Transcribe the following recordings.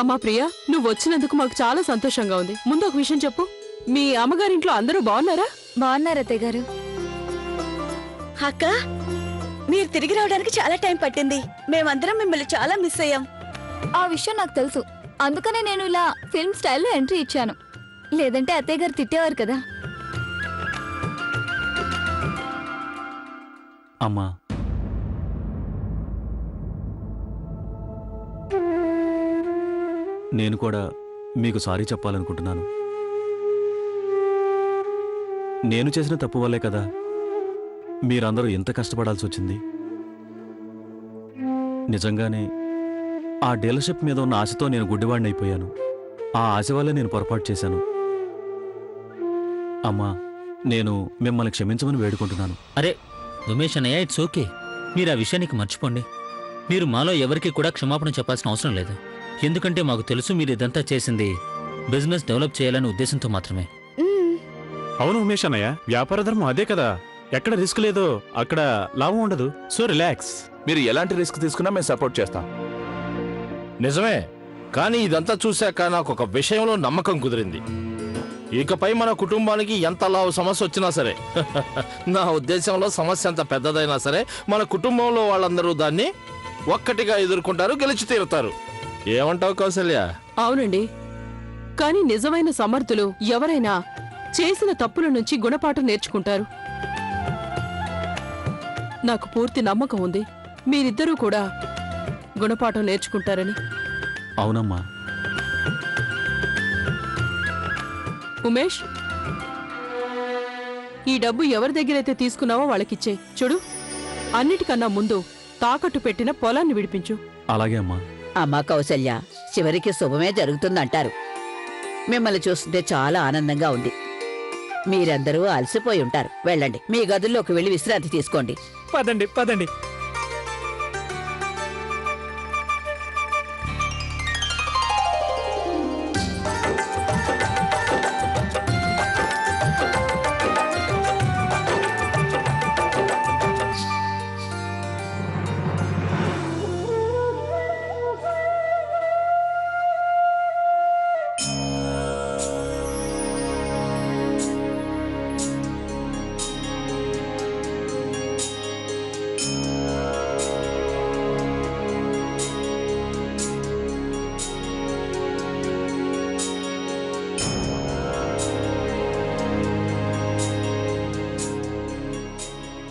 అమ్మా ప్రియా, నువ్వు వచ్చినందుకు మాకు చాలా సంతోషంగా ఉంది. ముందు ఒక విషయం చెప్పు, మీ అమ్మగారింట్లో అందరూ బాగున్నారా? బాగున్నారు అత్తయ్య గారు. అక్క, మీరు తిరిగి రావడానికి చాలా టైం పట్టింది. మేమందరం మిమ్మల్ని చాలా మిస్ అయ్యాం. ఆ విషయం నాకు తెలుసు, అందుకనే నేను ఇలా ఫిల్మ్ స్టైల్లో ఎంట్రీ ఇచ్చాను. లేదంటే అత్తయ్య గారు తిట్టేవారు కదా. అమ్మా, నేను కూడా మీకు సారీ చెప్పాలనుకుంటున్నాను. నేను చేసిన తప్పు వల్లే కదా మీరందరూ ఎంత కష్టపడాల్సి వచ్చింది. నిజంగానే ఆ డీలర్షిప్ మీద ఉన్న ఆశతో నేను గుడ్డివాడిని అయిపోయాను. ఆ ఆశ వల్లే నేను పొరపాటు చేశాను. అమ్మా, నేను మిమ్మల్ని క్షమించమని వేడుకుంటున్నాను. అరే ఉమేష్ అన్నయ్య, ఇట్స్ ఓకే. మీరు ఆ విషయానికి మర్చిపోండి. మీరు మాలో ఎవరికి కూడా క్షమాపణ చెప్పాల్సిన అవసరం లేదు. ఎందుకంటే మాకు తెలుసు మీరు ఇదంతా చేసింది బిజినెస్ డెవలప్ చేయాలనే ఉద్దేశంతో మాత్రమే. అవును ఉమేష్ అన్నయ్య, వ్యాపార ధర్మం అదే కదా. ఎక్కడ రిస్క్ లేదో అక్కడ లాభం ఉండదు. So relax. మీరు ఎలాంటి రిస్క్ తీసుకున్నా మేము సపోర్ట్ చేస్తాం. నిజమే, కానీ ఇదంతా చూశాక నాకు ఒక విషయంలో నమ్మకం కుదిరింది. ఇకపై మన కుటుంబానికి ఎంత లావు సమస్య వచ్చినా సరే నా ఉద్దేశంలో సమస్య ఎంత పెద్దదైనా సరే మన కుటుంబంలో వాళ్ళందరూ దాన్ని ఒక్కటిగా ఎదుర్కొంటారు, గెలిచి తీరుతారు. ఏమంటావు కౌసల్య? అవునండి, కానీ నిజమైన సమర్థులు ఎవరైనా చేసిన తప్పుల నుంచి గుణపాఠం నేర్చుకుంటారు. నాకు పూర్తి నమ్మకం ఉంది మీరిద్దరూ కూడా గుణపాఠం నేర్చుకుంటారని. అవునమ్మా. ఉమేష్, ఈ డబ్బు ఎవరి దగ్గరైతే తీసుకున్నావో వాళ్ళకిచ్చే. చూడు, అన్నిటికన్నా ముందు తాకట్టు పెట్టిన పొలాన్ని విడిపించు. అలాగే అమ్మా. అమ్మా కౌసల్య, చివరికి శుభమే జరుగుతుందంటారు. మిమ్మల్ని చూస్తుంటే చాలా ఆనందంగా ఉంది. మీరందరూ అలసిపోయి ఉంటారు. వెళ్ళండి, మీ గదుల్లోకి వెళ్ళి విశ్రాంతి తీసుకోండి. పదండి పదండి.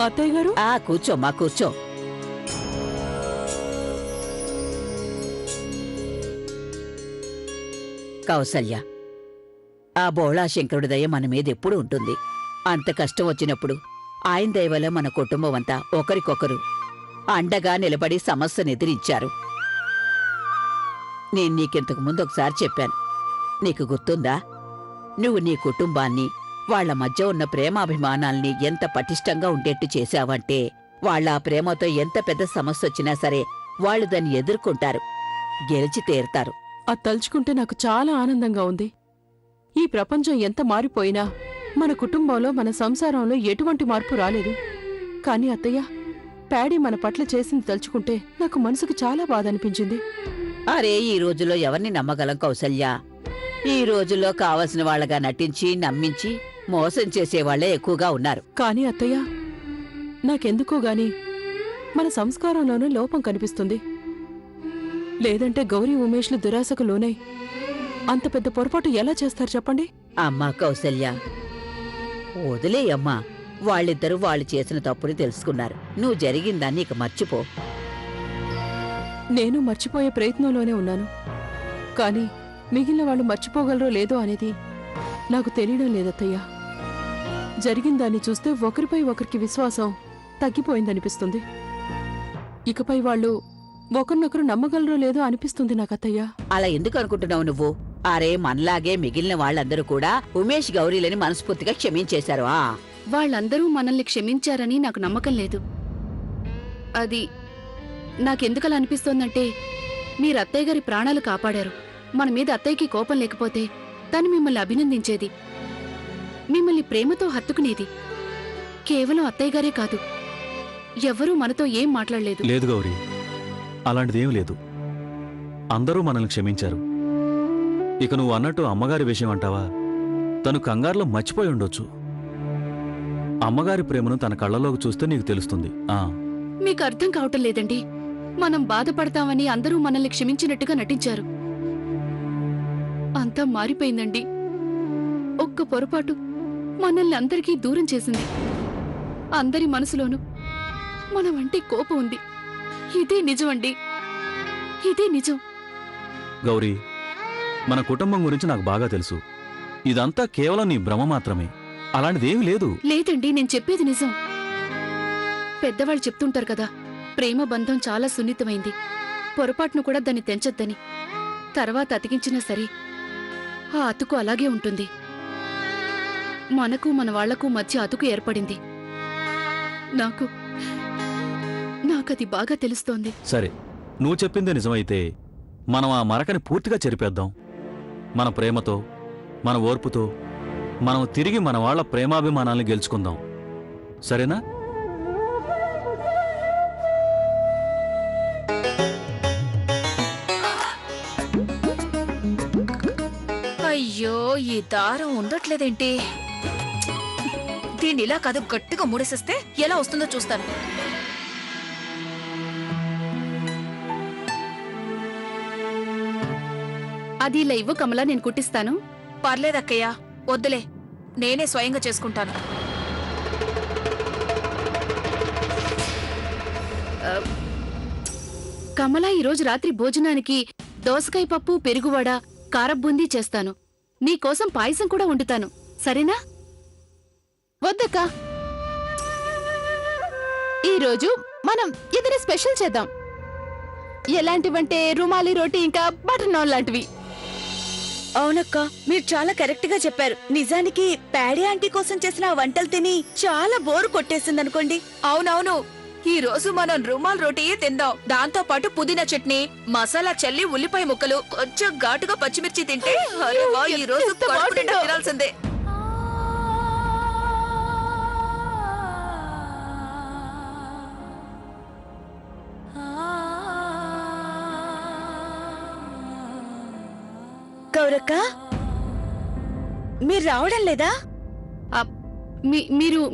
అత్తయ్య గారు, కూర్చోమ్మా, కూర్చో. కౌసల్య, ఆ బోళా శంకరుడి దయ మన మీద ఎప్పుడు ఉంటుంది. అంత కష్టం వచ్చినప్పుడు ఆయన దయ వల్ల మన కుటుంబం అంతా ఒకరికొకరు అండగా నిలబడి సమస్యను ఎదిరించారు. నేను నీకింతకు ముందు ఒకసారి చెప్పాను, నీకు గుర్తుందా? నువ్వు నీ కుటుంబాన్ని, వాళ్ల మధ్య ఉన్న ప్రేమాభిమానాల్ని ఎంత పటిష్టంగా ఉండేట్టు చేశావంటే వాళ్ళ ఆ ప్రేమతో ఎంత పెద్ద సమస్య వచ్చినా సరే వాళ్ళు దాన్ని ఎదుర్కొంటారు, గెలిచి తీరుతారు. అది తలుచుకుంటే నాకు చాలా ఆనందంగా ఉంది. ఈ ప్రపంచం ఎంత మారిపోయినా మన కుటుంబంలో, మన సంసారంలో ఎటువంటి మార్పు రాలేదు. కానీ అత్తయ్య, ప్యాడీ మన పట్ల చేసింది తలుచుకుంటే నాకు మనసుకు చాలా బాధ అనిపించింది. అరే, ఈ రోజుల్లో ఎవరిని నమ్మగలం కౌసల్య? ఈ రోజుల్లో కావలసిన వాళ్ళగా నటించి నమ్మించి మోసం చేసేవాళ్లే ఎక్కువగా ఉన్నారు. కానీ అత్తయ్య, నాకెందుకో గాని మన సంస్కారంలోనే లోపం కనిపిస్తుంది. లేదంటే గౌరీ ఉమేష్లు దురాశకు లోనై అంత పెద్ద పొరపాటు ఎలా చేస్తారు చెప్పండి? అమ్మా కౌసల్య, వదిలేయమ్మా. వాళ్ళిద్దరూ వాళ్ళు చేసిన తప్పుని తెలుసుకున్నారు. నువ్వు జరిగిందాన్ని ఇక మర్చిపో. నేను మర్చిపోయే ప్రయత్నంలోనే ఉన్నాను. కానీ మిగిలిన వాళ్ళు మర్చిపోగలరో లేదో అనేది నాకు తెలియడం లేదత్తయ్యా. జరిగిందాన్ని చూస్తే ఒకరిపై ఒకరికి విశ్వాసం తగ్గిపోయిందనిపిస్తుంది. ఇకపై వాళ్ళు ఒకరినొకరు నమ్మగలరో లేదో అనిపిస్తుంది నాకత్తయ్యా. అలా ఎందుకు అనుకుంటున్నావు నువ్వు? అరే, మనలాగే మిగిలిన వాళ్ళందరూ కూడా ఉమేష్ గౌరీలని మనస్ఫూర్తిగా క్షమించేశారు. వాళ్ళందరూ మనల్ని క్షమించారని నాకు నమ్మకం లేదు. అది నాకెందుకలా అనిపిస్తోందంటే, మీరు అత్తయ్య గారి ప్రాణాలు కాపాడారు. మన మీద అత్తయ్యకి కోపం లేకపోతే తను మిమ్మల్ని అభినందించేది, మిమ్మల్ని ప్రేమతో హత్తుకునేది. కేవలం అత్తయ్య గారే కాదు, ఎవ్వరూ మనతో ఏం మాట్లాడలేదు. లేదు గౌరీ, అలాంటిదేం లేదు. అందరూ మనల్ని క్షమించారు. ఇక నువ్వు అన్నట్టు అమ్మగారి విషయం అంటావా? తను కంగారులో మర్చిపోయి ఉండొచ్చు. అమ్మగారి ప్రేమను తన కళ్ళలోకి చూస్తే నీకు తెలుస్తుంది. మీకు అర్థం కావటం లేదండి. మనం బాధపడతామని అందరూ మనల్ని క్షమించినట్టుగా నటించారు. అంతా మారిపోయిందండి. ఒక్క పొరపాటు మనల్ని అందరికీ దూరం చేసింది. అందరి మనసులోనూ మనమంటే కోపం ఉంది. ఇదే నిజం అండి, ఇదే నిజం. గౌరీ, మన కుటుంబం గురించి నాకు బాగా తెలుసు. ఇదంతా కేవలం నీ భ్రమ మాత్రమే. అలాంటిదేమీ లేదు. లేదండి, నేను చెప్పేది నిజం. పెద్దవాళ్ళు చెప్తుంటారు కదా, ప్రేమ బంధం చాలా సున్నితమైంది, పొరపాటును కూడా దాన్ని తెంచొద్దని. తర్వాత అతికించినా సరే ఆ అతుకు అలాగే ఉంటుంది. మనకు మన వాళ్లకు మధ్య అతుకు ఏర్పడింది. నాకది బాగా తెలుస్తోంది. సరే, నువ్వు చెప్పిందే నిజమైతే మనం ఆ మరకని పూర్తిగా చెరిపేద్దాం. మన ప్రేమతో, మన ఓర్పుతో మనం తిరిగి మన వాళ్ళ ప్రేమాభిమానాల్ని గెలుచుకుందాం. సరేనా? అయ్యో, ఈ దారం ఉండట్లేదేంటి? దీన్ని ఇలా కాదు, గట్టిగా ముడేసేస్తే ఎలా వస్తుందో చూస్తాను. అది ఇలా ఇవ్వు కమలా, నేను కుట్టిస్తాను. పర్లేదక్కయ్యా, వద్దులే, నేనే స్వయంగా చేసుకుంటాను. కమలా, ఈరోజు రాత్రి భోజనానికి దోసకాయ పప్పు, పెరుగువడ, కారబూందీ చేస్తాను. నీకోసం పాయసం కూడా వండుతాను, సరేనా? వద్దక్క, ఈరోజు మనం ఏదైనా స్పెషల్ చేద్దాం. ఎలాంటివంటే రుమాలి రోటీ ఇంకా బటర్ నాన్ లాంటివి. అవునక్క, మీరు చాలా కరెక్ట్ గా చెప్పారు. నిజానికి ప్యాడీ ఆంటీ కోసం చేసిన ఆ వంటలు తిని చాలా బోరు కొట్టేసింది అనుకోండి. అవునవును, ఈ రోజు మనం రుమాల్ రోటీయే తిందాం. దాంతో పాటు పుదీనా చట్నీ, మసాలా చల్లి ఉల్లిపాయ ముక్కలు, కొంచెం ఘాటుగా పచ్చిమిర్చి తింటే ఈ రోజు కడుపు నిండా తినాల్సిందే. గౌరక్క, మీరు రావడం లేదా?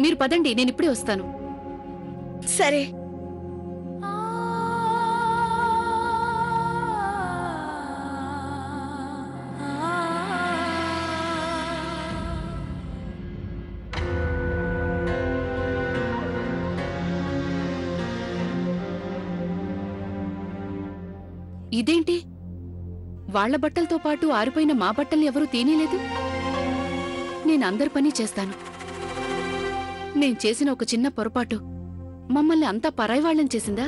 మీరు పదండి, నేను ఇప్పుడే వస్తాను. సరే. ఇదేంటి, వాళ్ల బట్టలతో పాటు ఆరిపోయిన మా బట్టల్ని ఎవరూ తీనేలేదు? నేను అందరి పని చేస్తాను. నేను చేసిన ఒక చిన్న పొరపాటు మమ్మల్ని అంతా పరాయి వాళ్ళని చేసిందా?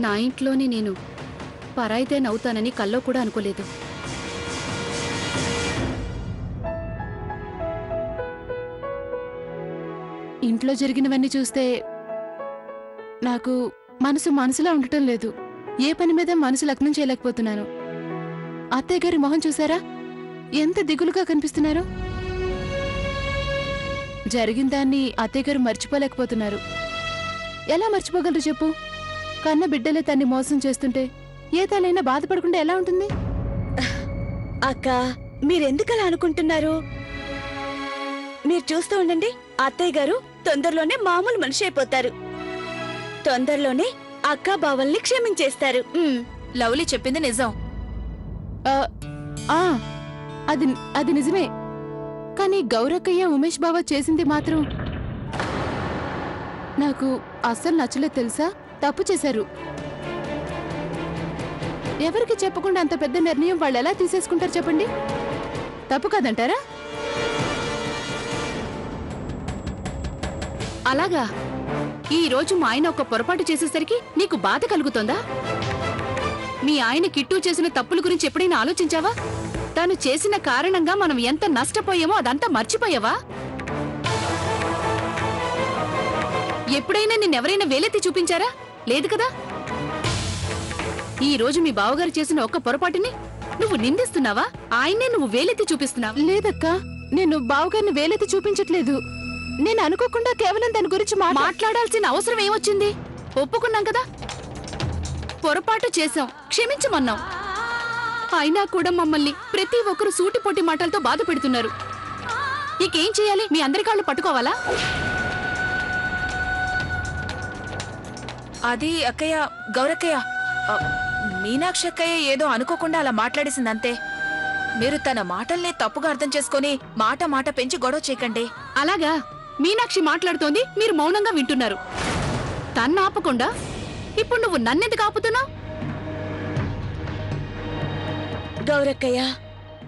నా ఇంట్లోనే నేను పరాయితేనవుతానని కల్లో కూడా అనుకోలేదు. ఇంట్లో జరిగినవన్నీ చూస్తే నాకు మనసులా ఉండటం లేదు. ఏ పని మీద మనసు లగ్నం చేయలేకపోతున్నాను. అత్తయ్య గారి మొహం చూసారా, ఎంత దిగులుగా కనిపిస్తున్నారు. జరిగిన దాన్ని అత్తయ్య గారు మర్చిపోలేకపోతున్నారు. ఎలా మర్చిపోగలరు చెప్పు? కన్న బిడ్డలే తన్ని మోసం చేస్తుంటే ఏ తలైనా బాధపడకుండా ఎలా ఉంటుంది? అక్క, మీరెందుకలా అనుకుంటున్నారు? మీరు చూస్తూ ఉండండి, అత్తయ్య గారు తొందరలోనే మామూలు మనిషి అయిపోతారు. తొందరలోనే అక్క బావల్ని క్షమించేస్తారు. లవ్లీ చెప్పింది నిజం. అది నిజమే. కానీ గౌరక్కయ్య, ఉమేష్ బావ చేసింది మాత్రం నాకు అస్సలు నచ్చలేదు తెలుసా. తప్పు చేశారు. ఎవరికి చెప్పకుండా అంత పెద్ద నిర్ణయం వాళ్ళు ఎలా తీసేసుకుంటారు చెప్పండి? తప్పు కాదంటారా? అలాగా, ఈ రోజు మా ఆయన ఒక పొరపాటు చేసేసరికి నీకు బాధ కలుగుతోందా? మీ ఆయన కిట్టు చేసిన తప్పుల గురించి ఎప్పుడైనా ఆలోచించావా? తాను చేసిన కారణంగా మనం ఎంత నష్టపోయామో అదంతా మర్చిపోయావా? ఎప్పుడైనా నిన్నెవరైనా వేలెత్తి చూపించారా? లేదు కదా. ఈ రోజు మీ బావగారు చేసిన ఒక్క పొరపాటుని నువ్వు నిందిస్తున్నావా? ఆయన్నే నువ్వు వేలెత్తి చూపిస్తున్నావా? లేదక్కా, నేను బావగారిని వేలెత్తి చూపించట్లేదు. నేను అనుకోకుండా కేవలం దాని గురించి మాట్లాడాల్సిన అవసరం ఏమొచ్చింది? ఒప్పుకున్నాం కదా, పొరపాటు చేశాం, క్షమించమన్నాం. అయినా కూడా మమ్మల్ని ప్రతి ఒక్కరు సూటిపోటి మాటలతో బాధ పెడుతున్నారు. ఇకేం చేయాలి? మీ అందరి కాళ్ళు పట్టుకోవాలా? అది అక్కయ్య, గౌరక్కయ్య, మీనాక్షి అక్కయ్య ఏదో అనుకోకుండా అలా మాట్లాడేసిందంతే. మీరు తన మాటల్ని తప్పుగా అర్థం చేసుకుని మాట మాట పెంచి గొడవ చేయకండి. అలాగా? మీనాక్షి మాట్లాడుతోంది, మీరు మౌనంగా వింటున్నారు. తన్ను ఆపకుండా ఇప్పుడు నువ్వు నన్నెందుకు ఆపుతున్నావు? గౌరక్కయ్య,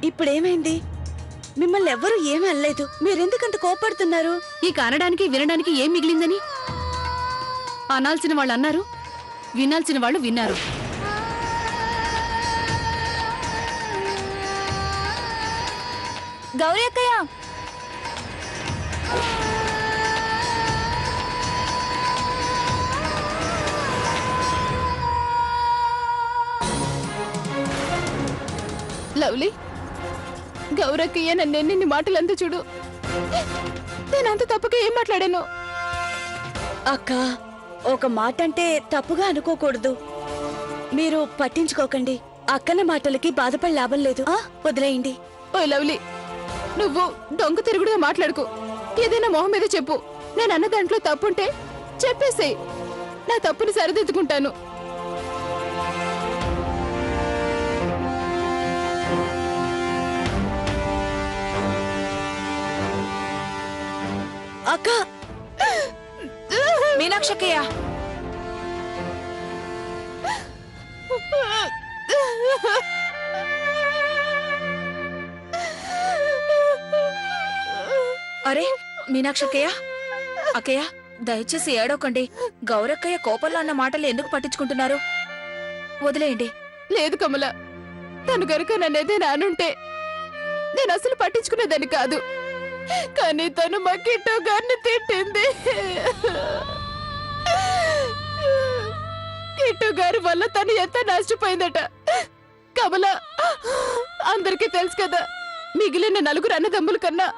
ఇప్పుడేమైంది? మిమ్మల్ని ఎవ్వరూ ఏమీ అనలేదు, మీరెందుకంత కోపడుతున్నారు? ఇక అనడానికి వినడానికి ఏం మిగిలిందని? అనాల్సిన వాళ్ళు అన్నారు, వినాల్సిన వాళ్ళు విన్నారు. గౌరీ అక్కయ్య, లవ్లీ, గౌరక్కయ్య నన్నెన్ని మాటలంతా చూడు. నేనంత తప్పుగా ఏం మాట్లాడాను? అక్క, ఒక మాట అంటే తప్పుగా అనుకోకూడదు. మీరు పట్టించుకోకండి. అక్కన మాటలకి బాధపడి లాభం లేదు, వదిలేయండి. ఓ లవ్లీ, నువ్వు దొంగ తిరుగుడుగా మాట్లాడుకో. ఏదైనా మొహం మీద చెప్పు. నేను అన్న దాంట్లో తప్పుంటే చెప్పేసేయ్, నా తప్పుని సరిదిద్దుకుంటాను. అక్క, మీనాక్షి అక్కయ్య, అరే మీనాక్షి అక్కయ్య, అక్కయ్య దయచేసి ఏడవకండి. గౌరక్కయ్య కోపంలో అన్న మాటలు ఎందుకు పట్టించుకుంటున్నారు? వదిలేయండి. లేదు కమల, తను గనుక నన్నేదైనా అనుంటే నేను అసలు పట్టించుకునేదాన్ని కాదు. కానీ తను మా కిట్టో గారిని తిట్టింది. కిట్టో గారి వల్ల తను ఎంత నష్టపోయిందట. కమల, అందరికీ తెలుసు కదా, మిగిలిన నలుగురు అన్నదమ్ముల కన్నా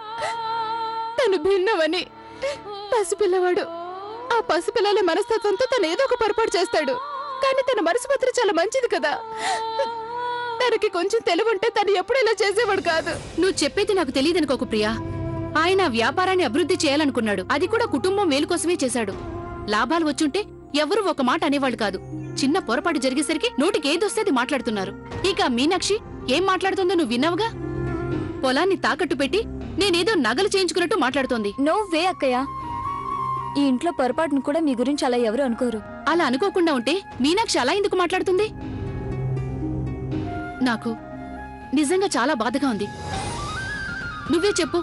తను భిన్నమని. పసిపిల్లవాడు. ఆ పసిపిల్లల మనస్తత్వంతో తను ఏదో ఒక పొరపాటు చేస్తాడు. కానీ తన మనసు మాత్రం చాలా మంచిది కదా. తనకి కొంచెం తెలివుంటే తను ఎప్పుడు ఇలా చేసేవాడు కాదు. నువ్వు చెప్పేది నాకు తెలియదనుకోకు ప్రియా. ఆయన వ్యాపారాన్ని అభివృద్ధి చేయాలనుకున్నాడు, అది కూడా కుటుంబం మేలు కోసమే చేశాడు. లాభాలు వచ్చుంటే ఎవరు ఒక మాట అనేవాళ్ళు కాదు. చిన్న పొరపాటు జరిగేసరికి నోటికి ఏదొస్తేది మాట్లాడుతున్నారు. ఇక మీనాక్షి ఏం మాట్లాడుతుందో నువ్వు విన్నావుగా. పొలాన్ని తాకట్టు పెట్టి నేనేదో నగలు చేయించుకున్నట్టు మాట్లాడుతోంది. నో వే అక్కయ్య, ఈ ఇంట్లో పొరపాటును కూడా మీ గురించి అలా ఎవరు అనుకోరు. అలా అనుకోకుండా ఉంటే మీనాక్షి అలా ఎందుకు మాట్లాడుతుంది? నాకు నిజంగా చాలా బాధగా ఉంది. నువ్వే చెప్పు.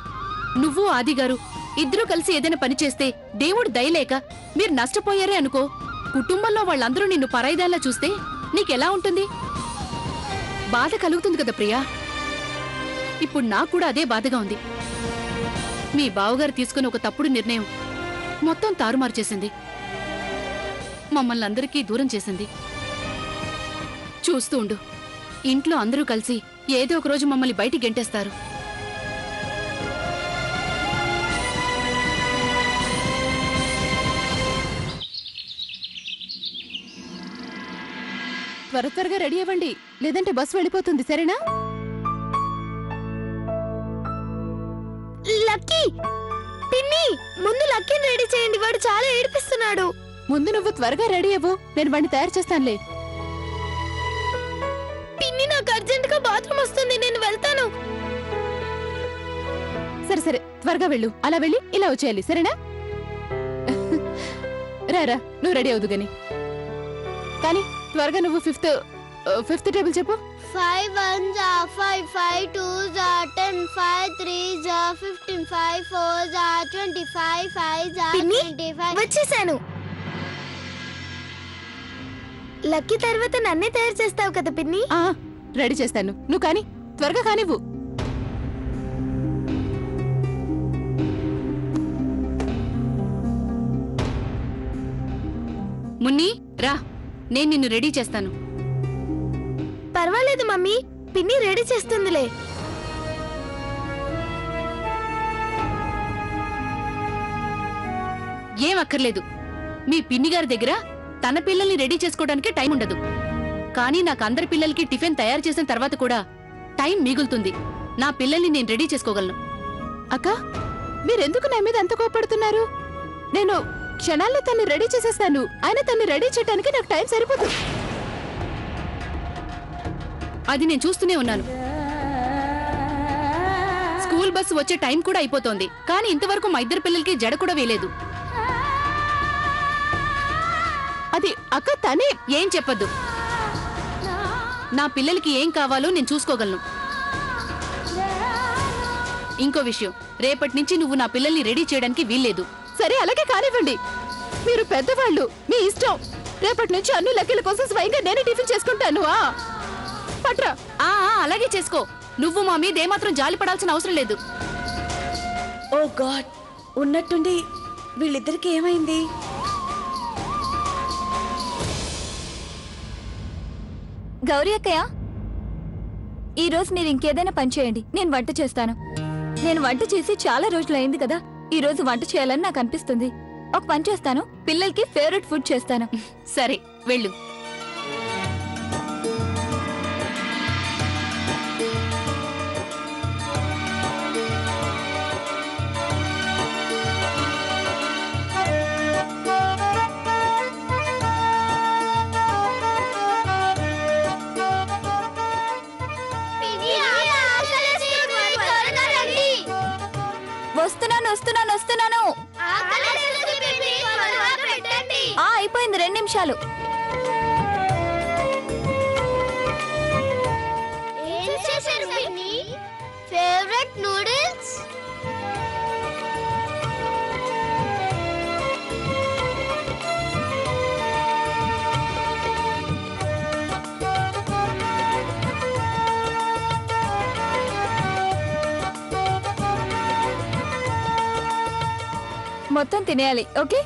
నువ్వు ఆదిగారు ఇద్దరూ కలిసి ఏదైనా పని చేస్తే దేవుడు దయలేక మీరు నష్టపోయారే అనుకో, కుటుంబంలో వాళ్ళందరూ నిన్ను పరాయిదాల్లా చూస్తే నీకెలా ఉంటుంది? బాధ కలుగుతుంది కదా ప్రియా. ఇప్పుడు నాకు కూడా అదే బాధగా ఉంది. మీ బావగారు తీసుకుని ఒక తప్పుడు నిర్ణయం మొత్తం తారుమారు చేసింది, మమ్మల్ని అందరికీ దూరం చేసింది. చూస్తూ ఉండు, ఇంట్లో అందరూ కలిసి ఏదో ఒక రోజు మమ్మల్ని బయటికి గెంటేస్తారు. త్వరగా రెడీ అవ్వండి, లేదంటే బస్సు వెళ్ళిపోతుంది. సరేనా? లక్కీ, పిన్ని, ముందు లక్కీని రెడీ చేయండి, వాడు చాలా ఏడిపిస్తున్నాడు. ముందు నువ్వు త్వరగా రెడీ అవ్వు, నేను వాడిని తయారు చేస్తానులే. పిన్ని, నాకు అర్జెంట్ గా బాత్రూమ్ వస్తుంది, నేను వెళ్తాను. సరే సరే, త్వరగా వెళ్ళు. అలా వెళ్ళి ఇలా వచ్చేయాలి, సరేనా? రారా, నువ్వు రెడీ అవుదు గాని. కానీ త్వరగా నువ్వు ఫిఫ్త్ టేబుల్ చెప్పు. 5 1s are 5, 5 2s are 10, 5 3s are 15, 5 4s are 25, 5s are 25. వచ్చేసాను. లక్కీ తర్వాత నన్నే తయారు చేస్తావు కదా పిన్ని? రెడీ చేస్తాను, నువ్వు కానీ త్వరగా కానివ్వు. మున్ని రా, నేను నిన్ను రెడీ చేస్తాను. పర్వాలేదు మమ్మీ, పిన్ని రెడీ చేస్తుందిలే. ఏం అక్కర్లేదు. మీ పిన్ని గారి దగ్గర తన పిల్లల్ని రెడీ చేసుకోవడానికి టైం ఉండదు. కానీ నాకు అందరి పిల్లలకి టిఫిన్ తయారు చేసిన తర్వాత కూడా టైం మిగులుతుంది. నా పిల్లల్ని నేను రెడీ చేసుకోగలను. అక్క, మీరెందుకు నా మీద అంత కోపడుతున్నారు? నేను క్షణాల్లో తన్ని రెడీ చేసేస్తాను. ఆయన తన్ని రెడీ చేయడానికి నాకు టైం సరిపోదు. అది నేను చూస్తూనే ఉన్నాను. స్కూల్ బస్సు వచ్చే టైం కూడా అయిపోతోంది, కానీ ఇంతవరకు మా ఇద్దరు పిల్లలకి జడ కూడా వేయలేదు. అది అక్క తనే. ఏం చెప్పొద్దు. నా పిల్లలకి ఏం కావాలో నేను చూసుకోగలను. ఇంకో విషయం, రేపటి నుంచి నువ్వు నా పిల్లల్ని రెడీ చేయడానికి వీల్లేదు. సరే, అలాగే కానివ్వండి. మీరు పెద్దవాళ్ళు, మీ ఇష్టం. రేపటి నుంచి అన్ని లెక్కల కోసం స్వయంగా నేనే టిఫిన్ చేసుకుంటాను. పట్రా. అలాగే చేసుకో. నువ్వు మా మీద ఏమాత్రం జాలి పడాల్సిన అవసరం లేదు. ఓ గాడ్, ఉన్నట్టుండి వీళ్ళిద్దరికి ఏమైంది? గౌరీ అక్కయ్య, ఈ రోజు మీరు ఇంకేదైనా పని చేయండి, నేను వంట చేస్తాను. నేను వంట చేసి చాలా రోజులైంది కదా, ఈ రోజు వంట చేయాలని నాకు అనిపిస్తుంది. ఒక పని చేస్తాను, పిల్లలకి ఫేవరెట్ ఫుడ్ చేస్తాను. సరే, వెళ్ళు. వస్తున్నాను. అయిపోయింది, 2 నిమిషాలు. Favourite noodles. మొత్తం తినేయాలి, ఓకే?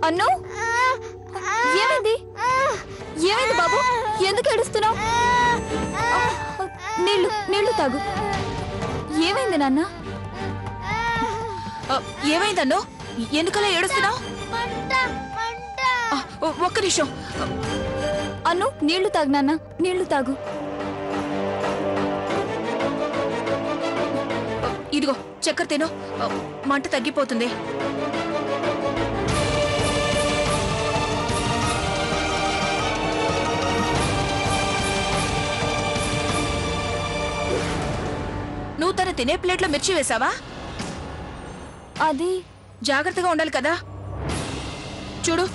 అన్ను, ఏమైంది? ఏమైంది బాబు? ఎందుకు ఏడుస్తున్నావు? నీళ్లు తాగు. ఏమైంది నాన్న? ఏమైందన్నో? ఎందుకలా ఏడుస్తున్నావు? ఒక్క నిమిషం. అన్ను, నీళ్లు తాగు నాన్న, నీళ్లు తాగు. ఇదిగో చక్కెర తిను, మంట తగ్గిపోతుంది. నువ్వు తన తినే ప్లేట్లో మిర్చి వేసావా? అది జాగ్రత్తగా ఉండాలి కదా. చూడు,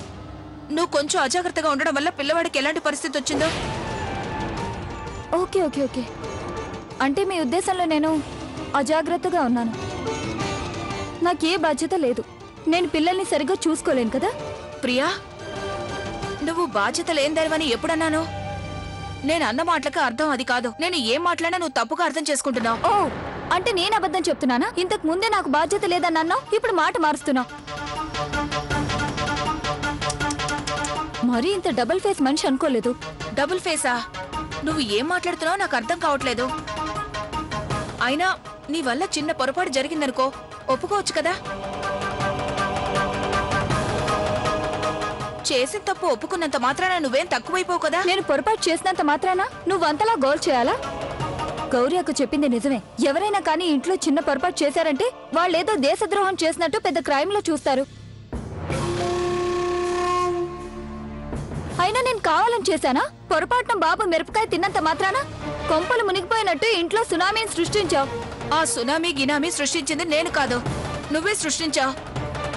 నువ్వు కొంచెం అజాగ్రత్తగా ఉండడం వల్ల పిల్లవాడికి ఎలాంటి పరిస్థితి వచ్చిందో. ఓకే ఓకే ఓకే, అంటే మీ ఉద్దేశంలో నేను అజాగ్రత్తగా ఉన్నాను. నాకే బాధ్యత లేదు. నేను పిల్లల్ని సరిగ్గా చూసుకోలేను కదా. ప్రియా, నువ్వు బాధ్యత లేనిదానివని ఎప్పుడన్నాను? నేను అన్న మాటలకు అర్థం అది కాదు. నేను ఏం మాట్లాడినా నువ్వు తప్పుగా అర్థం చేసుకుంటున్నావు. ఓ, అంటే నేను అబద్ధం చెప్తున్నానా? ఇంతకు ముందే నాకు బాధ్యత లేదన్నావు, ఇప్పుడు మాట మారుస్తున్నావు. మరీ ఇంత డబుల్ ఫేస్ మనిషి అనుకోలేదు. డబుల్ ఫేసా? నువ్వు ఏం మాట్లాడుతున్నావు నాకు అర్థం కావట్లేదు. అయినా నీ వల్ల చిన్న పొరపాటు జరిగిందనుకో, ఒప్పుకోవచ్చు కదా. చేసిన తప్పు ఒప్పుకున్నంత మాత్రాన నువ్వేం తక్కువైపోవు కదా. నేను పొరపాటు చేసినంత మాత్రాన నువ్వు అంతలా గోల్ చేయాలా? గౌరీ అక్క చెప్పింది నిజమే. ఎవరైనా కానీ ఇంట్లో చిన్న పొరపాటు చేశారంటే వాళ్ళేదో దేశద్రోహం చేసినట్టు పెద్ద క్రైమ్ లో చూస్తారు. అయినా నేను కావాలని చేశానా? పొరపాటున బాబు మిరపకాయ తిన్నంత మాత్రాన కొంపలు మునిగిపోయినట్టు ఇంట్లో సునామీని సృష్టించావు. ఆ సునామీ గినామీ సృష్టించింది నేను కాదు, నువ్వే సృష్టించావు.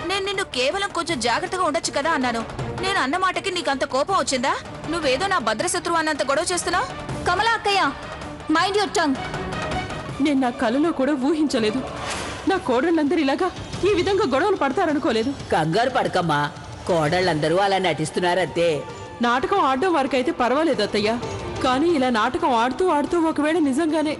నేను నిన్ను కేవలం కొంచెం జాగ్రత్తగా ఉండొచ్చు కదా అన్నాను. నేను అన్న మాటకి నీకంత కోపం వచ్చిందా? నువ్వేదో నా భద్రశత్రువు అన్నంత గొడవ చేస్తున్నావు. కమలా అక్కయ్య, మైండ్ యువర్ టంగ్. నేను నా కలలో కూడా ఊహించలేదు. నా కోడళ్ళందరూ ఇలాగా ఈ విధంగా గొడవలు పడతారనుకోలేదు. కంగారు పడకమ్మా, కోడళ్ళందరూ అలా నటిస్తున్నారంతే. నాటకం ఆడడం వారికైతే పర్వాలేదు అత్తయ్య, కానీ ఇలా నాటకం ఆడుతూ ఆడుతూ ఒకవేళ నిజంగానే